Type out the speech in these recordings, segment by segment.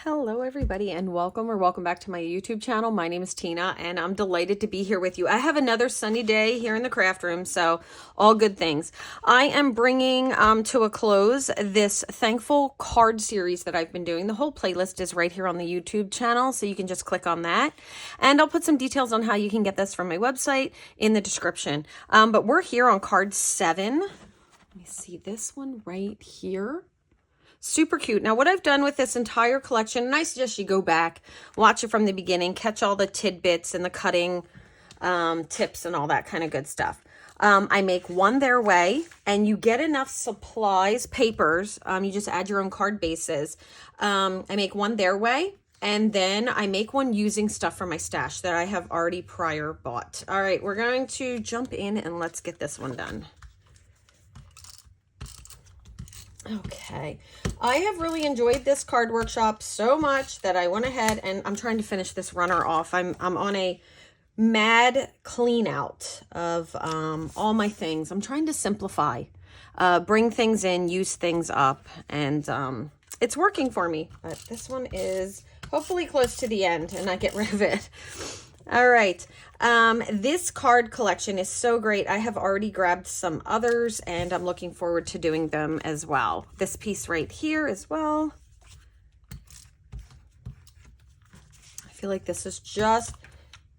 Hello everybody and welcome back to my YouTube channel. My name is Tina and I'm delighted to be here with you. I have another sunny day here in the craft room, so all good things. I am bringing to a close this thankful card series that I've been doing. The whole playlist is right here on the YouTube channel, so you can just click on that. And I'll put some details on how you can get this from my website in the description. But we're here on card 7. Let me see this one right here. Super cute. Now, what I've done with this entire collection, and I suggest you go back, watch it from the beginning, catch all the tidbits and the cutting tips and all that kind of good stuff. I make one their way, and you get enough supplies, papers. You just add your own card bases. I make one their way, and then I make one using stuff from my stash that I have already prior bought. All right, we're going to jump in and let's get this one done. Okay, I have really enjoyed this card workshop so much that I went ahead and I'm trying to finish this runner off. I'm on a mad clean out of all my things. I'm trying to simplify, bring things in, use things up, and it's working for me. But this one is hopefully close to the end and I get rid of it. All right. This card collection is so great. I have already grabbed some others and I'm looking forward to doing them as well. This piece right here as well. I feel like this is just,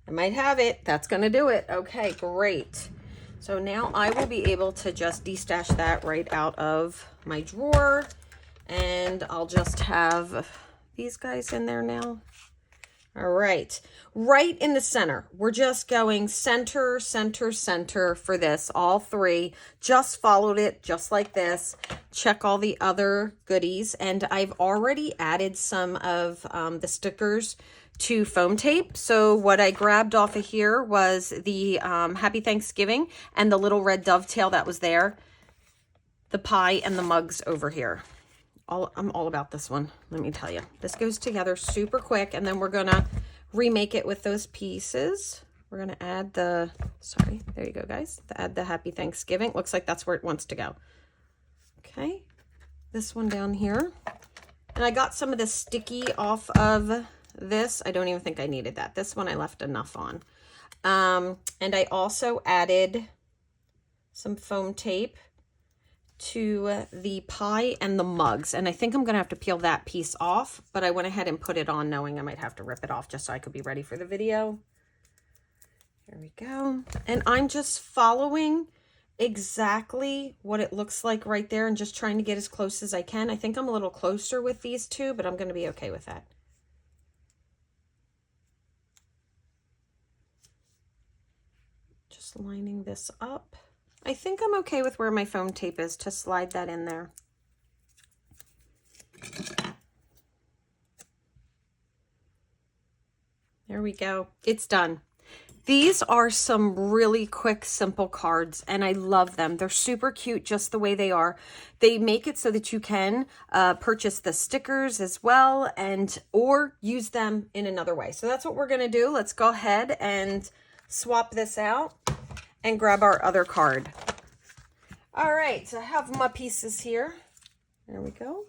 I might have it. That's going to do it. Okay, great. So now I will be able to just destash that right out of my drawer, and I'll just have these guys in there now. All right, right in the center. We're just going center, center, center for this, all three. Just followed it just like this. Check all the other goodies. And I've already added some of the stickers to foam tape. So what I grabbed off of here was the Happy Thanksgiving and the little red dovetail that was there. The pie and the mugs over here. I'm all about this one, let me tell you. This goes together super quick, and then we're gonna remake it with those pieces. We're gonna add the, sorry, there you go, guys. Add the Happy Thanksgiving. Looks like that's where it wants to go. Okay, this one down here. And I got some of the sticky off of this. I don't even think I needed that. This one I left enough on. And I also added some foam tape to the pie and the mugs, and I think I'm gonna have to peel that piece off, but I went ahead and put it on knowing I might have to rip it off just so I could be ready for the video. Here we go. And I'm just following exactly what it looks like right there and just trying to get as close as I can. I think I'm a little closer with these two, but I'm gonna be okay with that. Just lining this up. I think I'm okay with where my foam tape is to slide that in there. There we go. It's done. These are some really quick, simple cards, and I love them. They're super cute just the way they are. They make it so that you can purchase the stickers as well, or use them in another way. So that's what we're going to do. Let's go ahead and swap this out and grab our other card. All right, so I have my pieces here. There we go.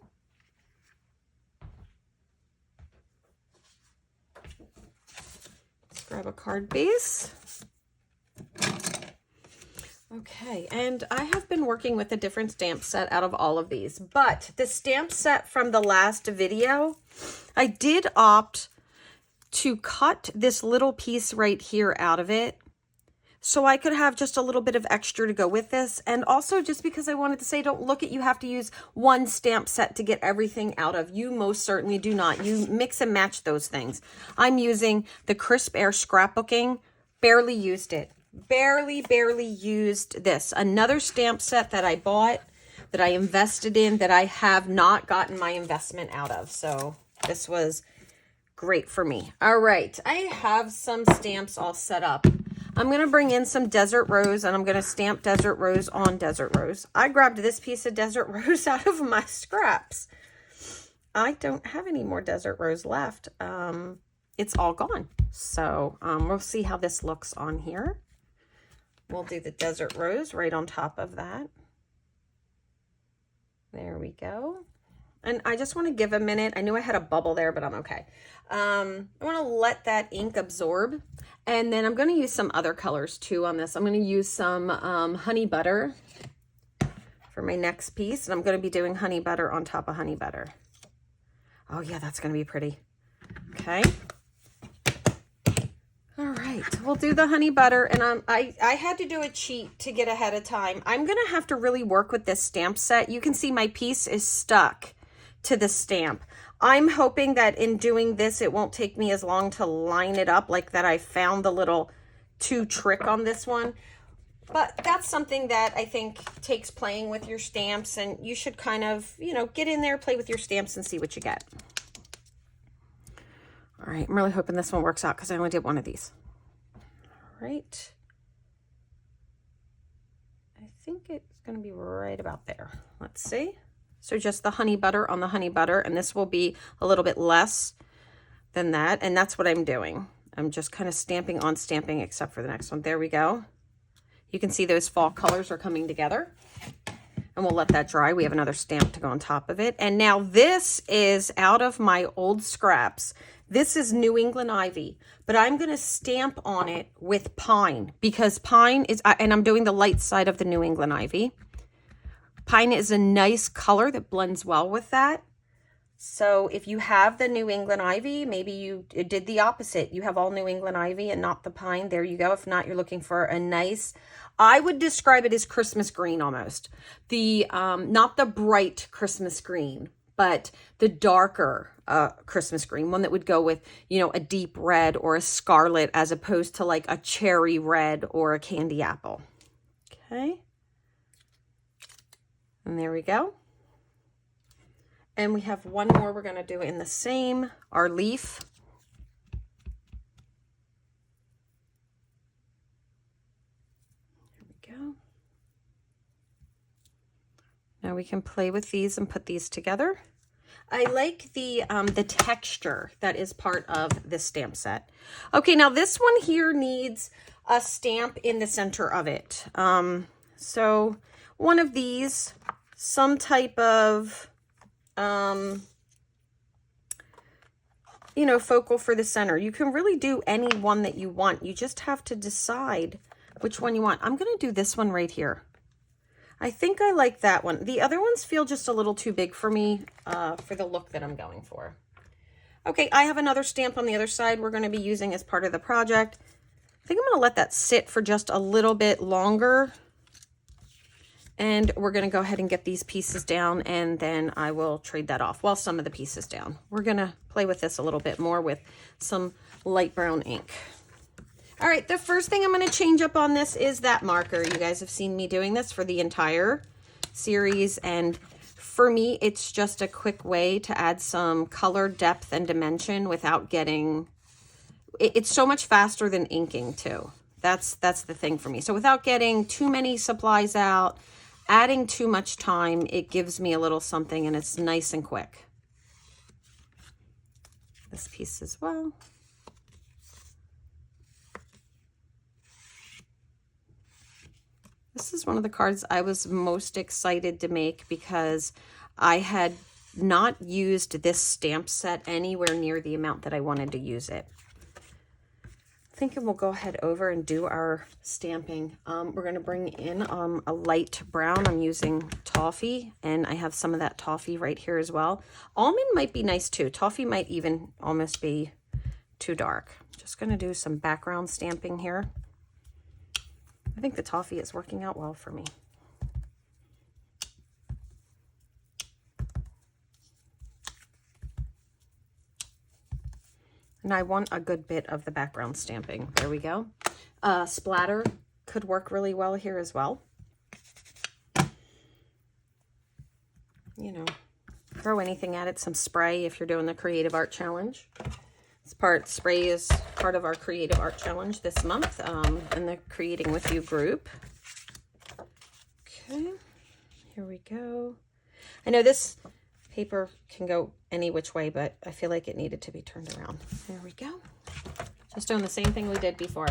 Let's grab a card base. Okay, and I have been working with a different stamp set out of all of these, but the stamp set from the last video, I did opt to cut this little piece right here out of it, so I could have just a little bit of extra to go with this. And also just because I wanted to say, don't look at, you have to use one stamp set to get everything out of. You most certainly do not. You mix and match those things. I'm using the Crisp Air Scrapbooking. Barely used it. Barely used this. Another stamp set that I bought, that I invested in, that I have not gotten my investment out of. So this was great for me. All right, I have some stamps all set up. I'm going to bring in some Desert Rose, and I'm going to stamp Desert Rose on Desert Rose. I grabbed this piece of Desert Rose out of my scraps. I don't have any more Desert Rose left. It's all gone. So we'll see how this looks on here. We'll do the Desert Rose right on top of that. There we go. And I just want to give a minute. I knew I had a bubble there, but I'm okay. I want to let that ink absorb. And then I'm going to use some other colors too on this. I'm going to use some honey butter for my next piece. And I'm going to be doing honey butter on top of honey butter. Oh yeah, that's going to be pretty. Okay. All right, we'll do the honey butter. And I had to do a cheat to get ahead of time. I'm going to have to really work with this stamp set. You can see my piece is stuck to the stamp. I'm hoping that in doing this, it won't take me as long to line it up, like that I found the little 2 trick on this one. But that's something that I think takes playing with your stamps, and you should kind of, you know, get in there, play with your stamps and see what you get. All right, I'm really hoping this one works out because I only did one of these. All right. I think it's going to be right about there. Let's see. So just the honey butter on the honey butter, and this will be a little bit less than that. And that's what I'm doing. I'm just kind of stamping on stamping, except for the next one. There we go. You can see those fall colors are coming together. And we'll let that dry. We have another stamp to go on top of it. And now this is out of my old scraps. This is New England Ivy, but I'm going to stamp on it with pine, because pine is, and I'm doing the light side of the New England Ivy. Pine is a nice color that blends well with that. So if you have the New England Ivy, maybe you did the opposite. You have all New England Ivy and not the pine. There you go. If not, you're looking for a nice, I would describe it as Christmas green almost. The not the bright Christmas green, but the darker Christmas green, one that would go with, you know, a deep red or a scarlet, as opposed to like a cherry red or a candy apple. Okay. And there we go. And we have one more we're going to do in the same, our leaf. There we go. Now we can play with these and put these together. I like the texture that is part of this stamp set. Okay, now this one here needs a stamp in the center of it. So one of these, some type of, you know, focal for the center. You can really do any one that you want. You just have to decide which one you want. I'm going to do this one right here. I think I like that one. The other ones feel just a little too big for me, for the look that I'm going for. Okay, I have another stamp on the other side we're going to be using as part of the project. I think I'm going to let that sit for just a little bit longer. And we're going to go ahead and get these pieces down, and then I will trade that off. Well, some of the pieces down. We're going to play with this a little bit more with some light brown ink. All right, the first thing I'm going to change up on this is that marker. You guys have seen me doing this for the entire series, and for me, it's just a quick way to add some color, depth, and dimension without getting... It's so much faster than inking, too. That's the thing for me. So without getting too many supplies out, adding too much time, it gives me a little something, and it's nice and quick. This piece as well. This is one of the cards I was most excited to make because I had not used this stamp set anywhere near the amount that I wanted to use it. Thinking we'll go ahead over and do our stamping. We're going to bring in a light brown. I'm using toffee, and I have some of that toffee right here as well. Almond might be nice too. Toffee might even almost be too dark. Just going to do some background stamping here. I think the toffee is working out well for me. And I want a good bit of the background stamping. There we go. Splatter could work really well here as well. You know, throw anything at it. Some spray if you're doing the Creative Art Challenge. Spray is part of our Creative Art Challenge this month in the Creating With You group. Okay, here we go. I know this paper can go any which way, but I feel like it needed to be turned around. There we go. Just doing the same thing we did before.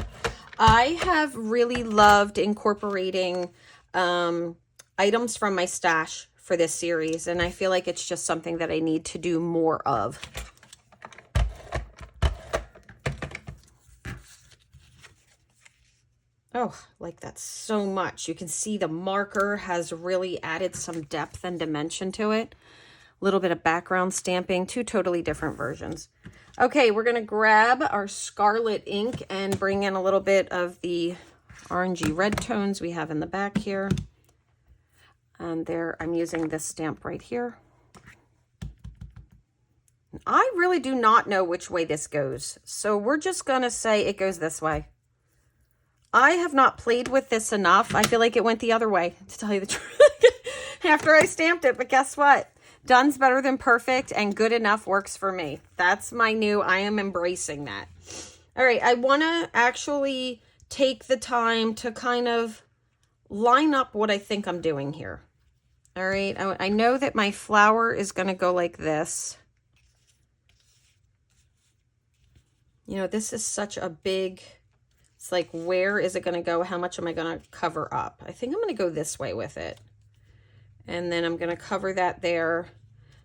I have really loved incorporating items from my stash for this series, and I feel like it's just something that I need to do more of. Oh, like that so much. You can see the marker has really added some depth and dimension to it. A little bit of background stamping, two totally different versions. Okay, we're gonna grab our Scarlet ink and bring in a little bit of the orangey red tones we have in the back here. And there, I'm using this stamp right here. I really do not know which way this goes, so we're just gonna say it goes this way. I have not played with this enough. I feel like it went the other way, to tell you the truth, after I stamped it. But guess what? Done's better than perfect, and good enough works for me. That's my new, I am embracing that. All right, I want to actually take the time to kind of line up what I think I'm doing here. All right, I know that my flower is going to go like this. You know, this is such a big... It's like, where is it going to go? How much am I going to cover up? I think I'm going to go this way with it. And then I'm going to cover that there.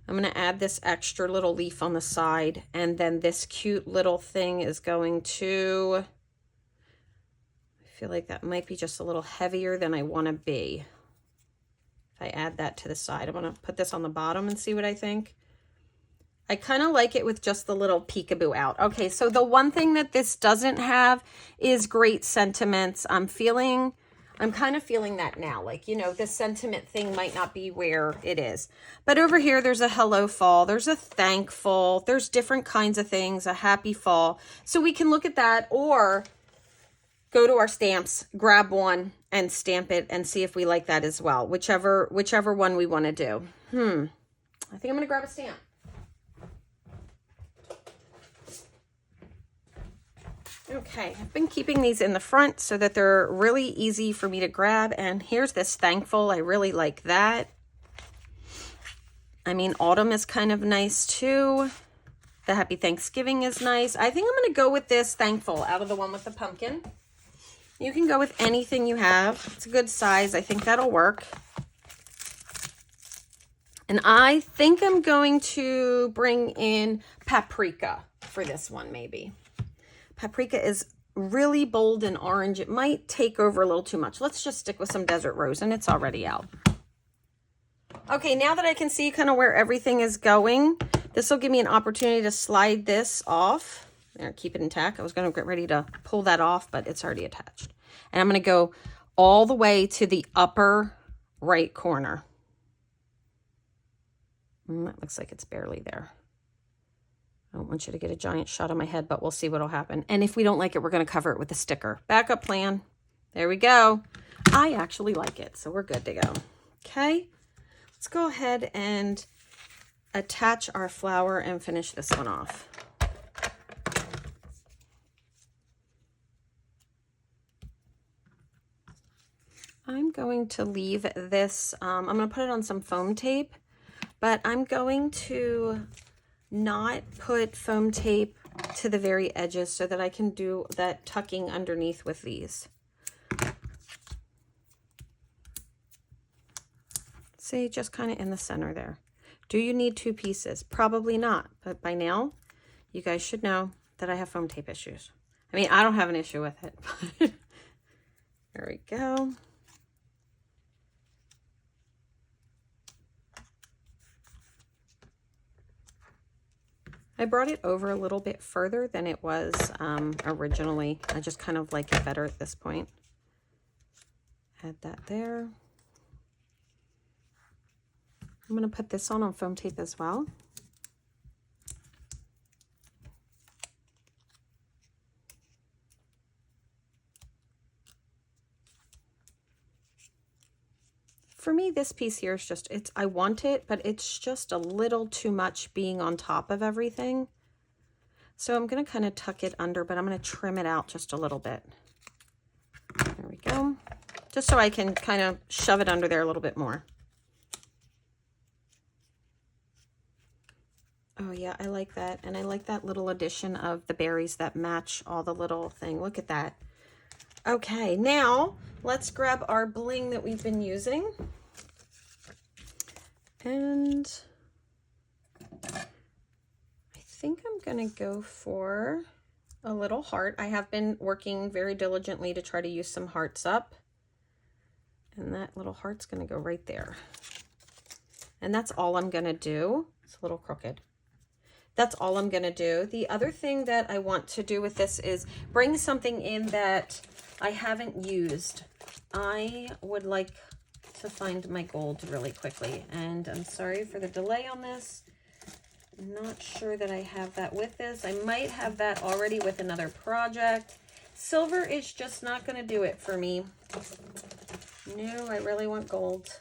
I'm going to add this extra little leaf on the side. And then this cute little thing is going to... I feel like that might be just a little heavier than I want to be. If I add that to the side, I'm going to put this on the bottom and see what I think. I kind of like it with just the little peekaboo out. Okay, so the one thing that this doesn't have is great sentiments. I'm kind of feeling that now. Like, you know, the sentiment thing might not be where it is. But over here, there's a hello fall. There's a thankful. There's different kinds of things, a happy fall. So we can look at that or go to our stamps, grab one and stamp it and see if we like that as well. Whichever one we want to do. I think I'm going to grab a stamp. Okay, I've been keeping these in the front so that they're really easy for me to grab. And here's this thankful. I really like that. I mean, autumn is kind of nice too. The happy Thanksgiving is nice. I think I'm going to go with this thankful out of the one with the pumpkin. You can go with anything you have. It's a good size. I think that'll work. And I think I'm going to bring in paprika for this one, maybe. Paprika is really bold and orange. It might take over a little too much. Let's just stick with some desert rose, and it's already out. Okay, now that I can see kind of where everything is going, this will give me an opportunity to slide this off. There, keep it intact. I was going to get ready to pull that off, but it's already attached. And I'm going to go all the way to the upper right corner. That looks like it's barely there. I don't want you to get a giant shot of my head, but we'll see what'll happen. And if we don't like it, we're going to cover it with a sticker. Backup plan. There we go. I actually like it, so we're good to go. Okay, let's go ahead and attach our flower and finish this one off. I'm going to leave this, I'm going to put it on some foam tape, but I'm going to not put foam tape to the very edges so that I can do that tucking underneath with these. See, just kind of in the center there. Do you need two pieces? Probably not, but by now you guys should know that I have foam tape issues. I mean, I don't have an issue with it, but there we go. I brought it over a little bit further than it was originally. I just kind of like it better at this point. Add that there. I'm going to put this on foam tape as well. For me, this piece here is just, I want it, but it's just a little too much being on top of everything. So I'm going to kind of tuck it under, but I'm going to trim it out just a little bit. There we go. Just so I can kind of shove it under there a little bit more. Oh yeah, I like that. And I like that little addition of the berries that match all the little thing. Look at that. Okay, now let's grab our bling that we've been using. And I think I'm gonna go for a little heart. I have been working very diligently to try to use some hearts up. And that little heart's gonna go right there. And that's all I'm gonna do. It's a little crooked. That's all I'm gonna do. The other thing that I want to do with this is bring something in that I haven't used. I would like to find my gold really quickly. And I'm sorry for the delay on this. I'm not sure that I have that with this. I might have that already with another project. Silver is just not gonna do it for me. No, I really want gold.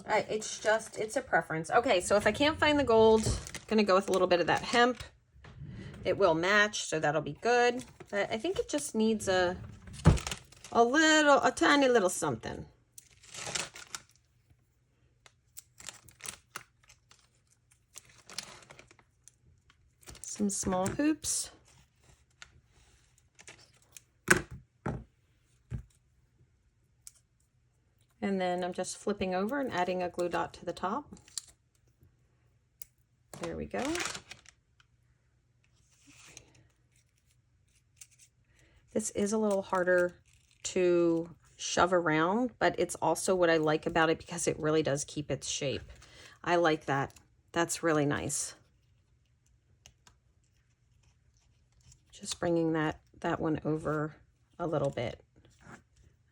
It's a preference. Okay, so if I can't find the gold, I'm gonna go with a little bit of that hemp. It will match, so that'll be good. But I think it just needs a tiny little something. Some small hoops. And then I'm just flipping over and adding a glue dot to the top. There we go. This is a little harder to shove around, but it's also what I like about it because it really does keep its shape. I like that. That's really nice. Just bringing that one over a little bit.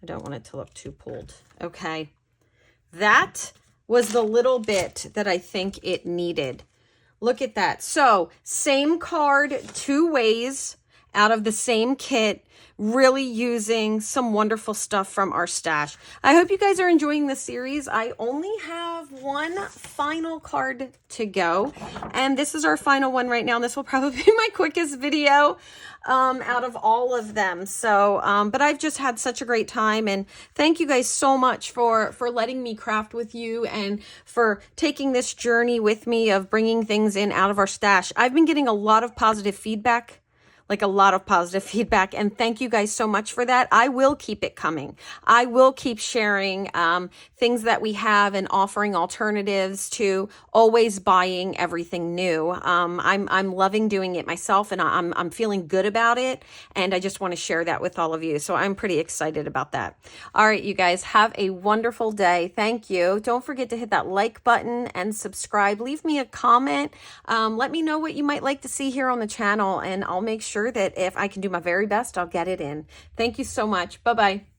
I don't want it to look too pulled. Okay, that was the little bit that I think it needed. Look at that. So same card, 2 ways out of the same kit, really using some wonderful stuff from our stash. I hope you guys are enjoying this series. I only have one final card to go, and this is our final one right now. And this will probably be my quickest video out of all of them. So, but I've just had such a great time, and thank you guys so much for letting me craft with you and for taking this journey with me of bringing things in out of our stash. I've been getting a lot of positive feedback. And thank you guys so much for that. I will keep it coming. I will keep sharing things that we have and offering alternatives to always buying everything new. I'm loving doing it myself, and I'm feeling good about it, and I just want to share that with all of you. So I'm pretty excited about that. All right, you guys, have a wonderful day. Thank you. Don't forget to hit that like button and subscribe. Leave me a comment. Let me know what you might like to see here on the channel, and I'll make sure that if I can do my very best, I'll get it in. Thank you so much. Bye-bye.